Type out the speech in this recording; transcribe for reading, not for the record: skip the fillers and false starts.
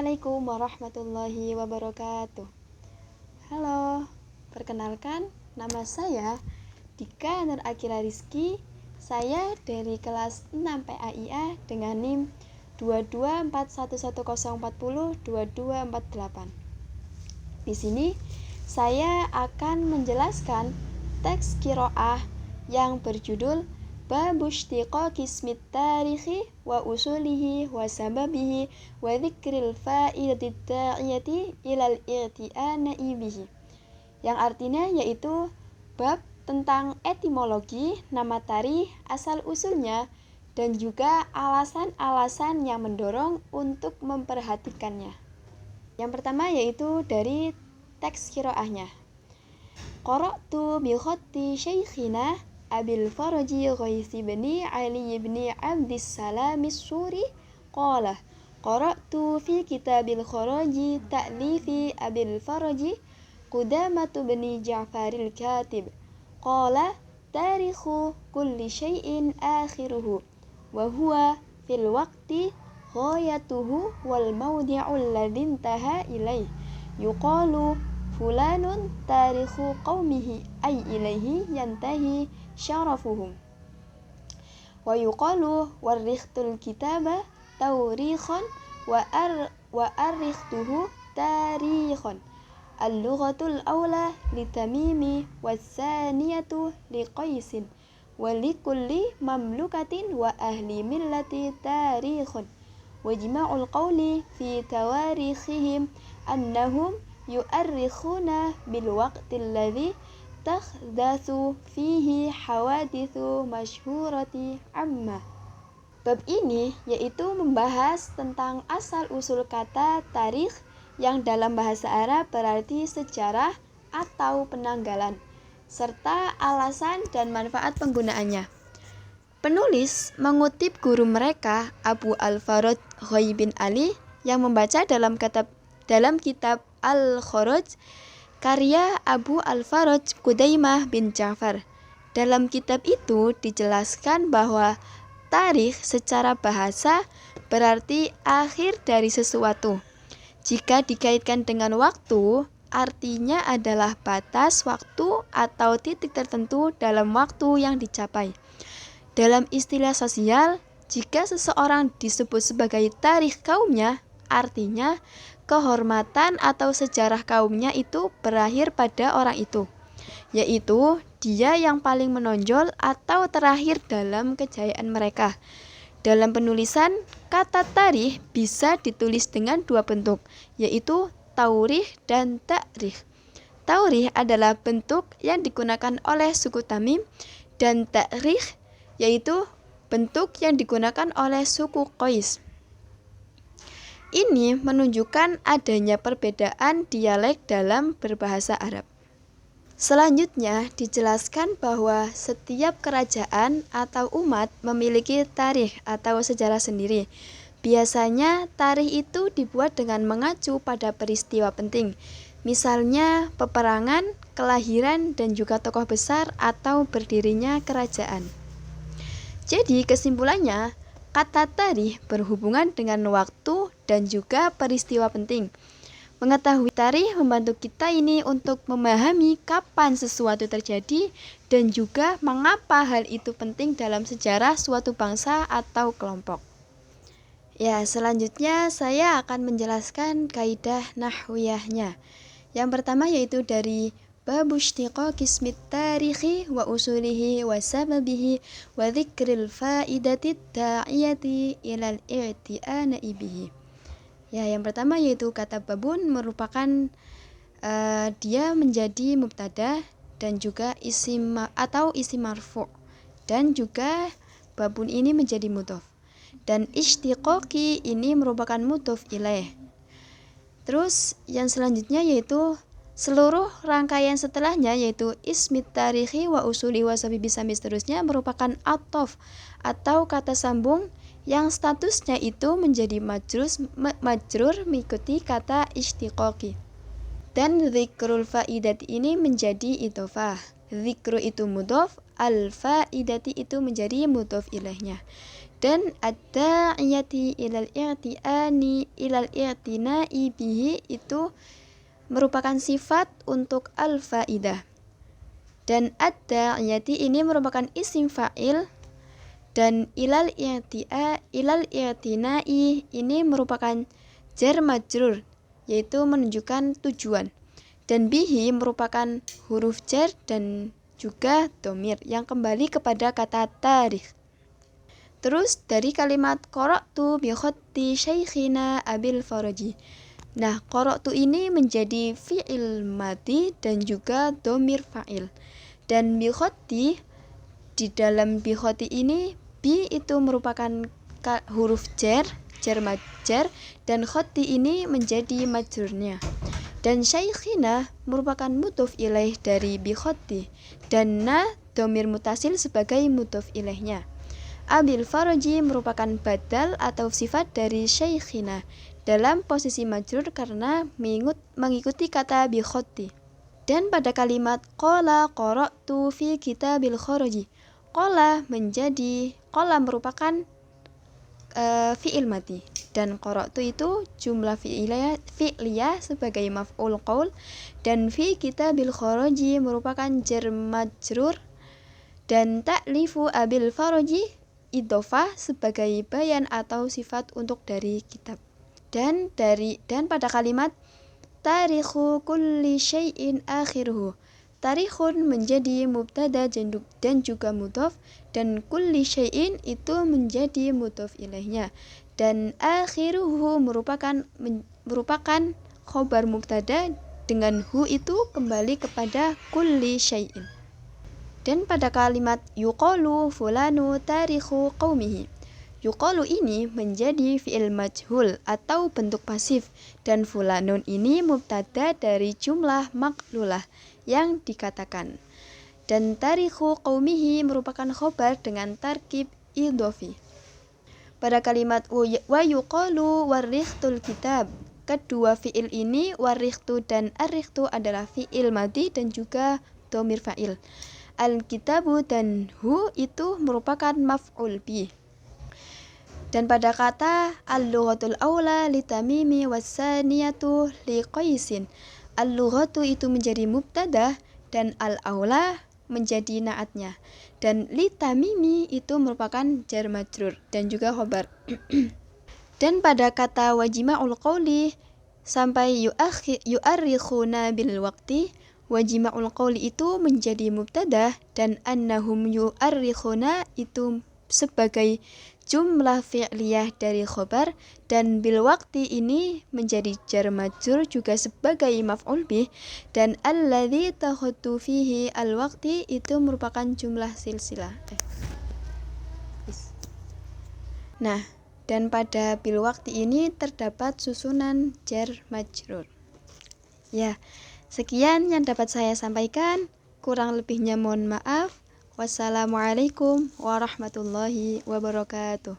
Assalamualaikum warahmatullahi wabarakatuh. Halo, perkenalkan nama saya Dika Nur Akila Rizky. Saya dari kelas 6 PAIA dengan NIM 22411402248. Di sini saya akan menjelaskan teks qiraah yang berjudul Babushtiqaqi ismit tarikhi wa usulihi wa sababihi wa dzikril fa'idati da'iyati ilal irti'ana'i bihi, yang artinya yaitu bab tentang etimologi nama tarikh, asal usulnya, dan juga alasan-alasan yang mendorong untuk memperhatikannya. Yang pertama yaitu dari teks qiraahnya. Qara'tu bi khatti syaikhina Abil Faraji Ghaisi bin Ali bin Abdissalam as-Suri qala qara'tu fi kitabil kharaji ta'lifi Abil Faraji Qudamatu bin Ja'faril Katib qala tarikhu kulli syai'in akhiruhu wa huwa fil waqti ghayatuhu wal mawdi'u alladhi intaha ilaih yuqalu fulanun tarikhu qaumihi ay ilaihi yantahi syarafuhum wa yuqalu warrikhtul kitaba tawrikhan wa arrikhtuhu tarikhan al-lughatul awla litamimi was-saniyatu liqaisin wa likulli mamlukatin wa ahli millati tarikhun wa jima'ul qawli fi tawarikhihim annahum yu'arrikhuna bil waqtil ladzi takhdatsu fihi hawaditsu masyhurati amma. Bab ini yaitu membahas tentang asal-usul kata tarikh yang dalam bahasa Arab berarti sejarah atau penanggalan, serta alasan dan manfaat penggunaannya. Penulis mengutip guru mereka Abu Al-Faraj Ghaisi bin Ali yang membaca dalam kitab Al-Kharaj karya Abu Al-Faraj Qudaimah bin Ja'far. Dalam kitab itu dijelaskan bahwa tarikh secara bahasa berarti akhir dari sesuatu. Jika dikaitkan dengan waktu, artinya adalah batas waktu atau titik tertentu dalam waktu yang dicapai. Dalam istilah sosial, jika seseorang disebut sebagai tarikh kaumnya, artinya kehormatan atau sejarah kaumnya itu berakhir pada orang itu, yaitu dia yang paling menonjol atau terakhir dalam kejayaan mereka. Dalam penulisan, kata tarikh bisa ditulis dengan dua bentuk, yaitu taurikh dan ta'rikh. Taurikh adalah bentuk yang digunakan oleh suku Tamim, dan ta'rikh yaitu bentuk yang digunakan oleh suku Qais. Ini menunjukkan adanya perbedaan dialek dalam berbahasa Arab. Selanjutnya dijelaskan bahwa setiap kerajaan atau umat memiliki tarikh atau sejarah sendiri. Biasanya tarikh itu dibuat dengan mengacu pada peristiwa penting, misalnya peperangan, kelahiran, dan juga tokoh besar atau berdirinya kerajaan. Jadi kesimpulannya, kata tarikh berhubungan dengan waktu dan juga peristiwa penting. Mengetahui tarikh membantu kita ini untuk memahami kapan sesuatu terjadi dan juga mengapa hal itu penting dalam sejarah suatu bangsa atau kelompok. Ya, selanjutnya saya akan menjelaskan kaidah nahwiyahnya. Yang pertama yaitu dari Babushtiqaqi ismit tarikhi wa usulihi wa sababihi wa dzikril fa'idati da'iyati ilal i'ti'ana'i bihi. Ya, yang pertama yaitu kata babun merupakan dia menjadi mubtada dan juga isim atau isim marfu', dan juga babun ini menjadi mudhof. Dan ishtiqaqi ini merupakan mudhof ilaih. Terus yang selanjutnya yaitu seluruh rangkaian setelahnya yaitu ismit tarikhi wa usuli wa sabibi sampai seterusnya merupakan athof atau kata sambung yang statusnya itu menjadi majrur mengikuti kata ishtiqaqi. Dan dzikrul faidati ini menjadi idhofah. Dzikru itu mudhof, al faidati itu menjadi mudhof ilaihnya. Dan ad-da'iyati ilal i'tina'i bihi itu merupakan sifat untuk al-faidah. Dan ad-da'iyati ini merupakan isim fa'il, dan ilal i'tina'i ini merupakan jar majrur, yaitu menunjukkan tujuan. Dan bihi merupakan huruf jar dan juga dhamir yang kembali kepada kata tarikh. Terus dari kalimat qara'tu bi khatti syaikhina Abil Faraji. Nah, qara'tu ini menjadi fi'il madhi dan juga dhamir fa'il. Dan bi khatti, di dalam bi khatti ini bi itu merupakan huruf jar majrur, dan khatti ini menjadi majrurnya. Dan syaikhina merupakan mudhof ilaih dari bi khatti, dan na dhamir mutasil sebagai mudhof ilaihnya. Abil Faraji merupakan badal atau sifat dari syaikhina dalam posisi majrur karena mengikuti kata bi khatti. Dan pada kalimat qala qara'tu fi kitabil kharaji, qala merupakan fi'il madhi, dan qara'tu itu jumlah fi'liyah sebagai maf'ul qaul, dan fi kitabil kharaji merupakan jar majrur, dan ta'lifu Abil Faraji idhofah sebagai bayan atau sifat untuk dari kitab. Dan pada kalimat tarikhu kulli syai'in akhiruhu, tarikhun menjadi mubtada dan juga mudhof, dan kulli syai'in itu menjadi mudhof ilaihnya, dan akhiruhu merupakan khobar mubtada dengan hu itu kembali kepada kulli syai'in. Dan pada kalimat yuqalu fulanu tarikhu qaumihi, yuqalu ini menjadi fi'il majhul atau bentuk pasif, dan fulanun ini mubtada dari jumlah maqlulah yang dikatakan. Dan tarikhu qaumihi merupakan khobar dengan tarkib idhofi. Pada kalimat wa yuqalu warikhtul kitab, kedua fi'il ini warikhtu dan arikhtu adalah fi'il madhi dan juga dhamir fa'il. Al-kitabu dan hu itu merupakan maf'ul bih. Dan pada kata al-lughatul aula li Tamimi was-saniyatu li Qaisin, al-lughatu itu menjadi mubtada dan al-aula menjadi naatnya, dan li Tamimi itu merupakan jar majrur dan juga khobar. Dan pada kata wajima'ul qawli sampai yu'arrikhuna bil waqti, wajima'ul qawli itu menjadi mubtada, dan annahum yu'arrikhuna itu sebagai jumlah fi'liyah dari khobar, dan bil waqti ini menjadi jar majrur juga sebagai maf'ul bih, dan alladzi takhuddu fihi al waqti itu merupakan jumlah silsilah. Nah, dan pada bil waqti ini terdapat susunan jar majrur. Ya, sekian yang dapat saya sampaikan, kurang lebihnya mohon maaf. Wassalamualaikum warahmatullahi wabarakatuh.